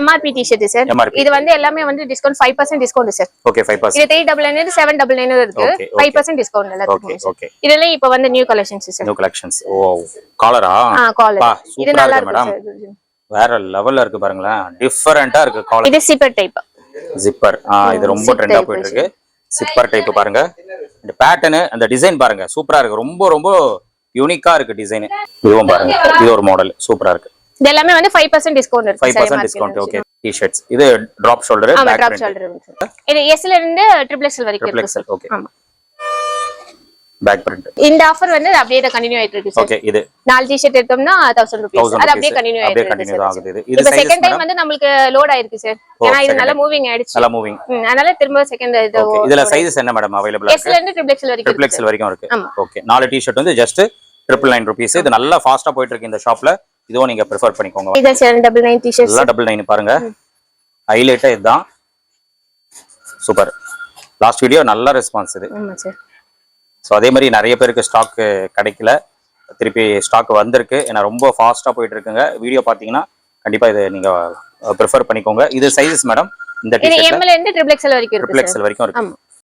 MRP t-shirt sir. இது வந்து எல்லாமே வந்து டிஸ்கவுண்ட் 5% டிஸ்கவுண்ட் சார். ஓகே 5%. இது 399 799 இருக்கு. 5% டிஸ்கவுண்ட் எல்லாத்துக்கும். ஓகே. இதெல்லாம் இப்போ வந்து new collections sir. New collections. Oh காலரா? காலர். இது நல்லா இருக்கு மேடம். வேற லெவல்ல இருக்கு பாருங்களேன். டிஃபரண்டா இருக்கு காலர். இது ஜிப்பர் டைப். ஜிப்பர். இது ரொம்ப ட்ரெண்டா போயிட்டு இருக்கு. ஜிப்பர் டைப் பாருங்க. இந்த பேட்டர்ன் அந்த டிசைன் பாருங்க சூப்பரா இருக்கு. ரொம்ப ரொம்ப யூனிக்கா இருக்கு டிசைன். இதுவும் பாருங்க. இது ஒரு மாடல் சூப்பரா இருக்கு. இது எல்லாமே வந்து 5% டிஸ்கவுண்ட் இருக்கு. 5% டிஸ்கவுண்ட். ஓகே. டி-ஷர்ட்ஸ். இது drop shoulder, back drop shoulder. இது S ல இருந்து XXL வரைக்கும் இருக்கு சார். ஓகே. Back print. இந்த ஆஃபர் வந்து அப்படியே கண்டினியூ ஆயிட்டு இருக்கு சார். ஓகே. இது 4 டி-ஷர்ட் எடுத்தோம்னா 1000 ரூபாய். அது அப்படியே கண்டினியூ ஆகுது. இது செகண்ட் டைம் வந்து நமக்கு லோட் ஆயிருக்கு சார். ஏன்னா இது நல்ல மூவிங் ஆயிடுச்சு. நல்ல மூவிங். அதனால திரும்ப செகண்ட் இது. ஓகே. இதுல சைஸஸ் என்ன மேடம் அவேலபிள் இருக்கு? S ல இருந்து XXL வரைக்கும் இருக்கு. ஓகே. 4 டி-ஷர்ட் வந்து ஜஸ்ட் 999 ரூபீஸ். இது நல்லா ஃபாஸ்டா போயிட்டு இருக்கு இந்த ஷாப்ல. இதுவும் நீங்க ப்ரிஃபர் பண்ணிக்கோங்க. இது 799 டி-ஷர்ட்ஸ். எல்லாம் 99 பாருங்க. ஹைலைட்டா இதுதான். சூப்பர். லாஸ்ட் வீடியோ நல்ல ரெஸ்பான்ஸ் இது. ஆமா சார். சோ அதே மாதிரி நிறைய பேருக்கு ஸ்டாக் கிடைக்கல. திருப்பி ஸ்டாக் வந்திருக்கு. ஏன்னா ரொம்ப ஃபாஸ்டா போயிட்டு இருக்குங்க. வீடியோ பாத்தீங்கன்னா கண்டிப்பா இதை நீங்க ப்ரிஃபர் பண்ணிக்கோங்க. இது சைஸஸ் மேடம் இந்த இது M ல இருந்து XXL வரைக்கும் இருக்கு. XXL வரைக்கும் இருக்கு.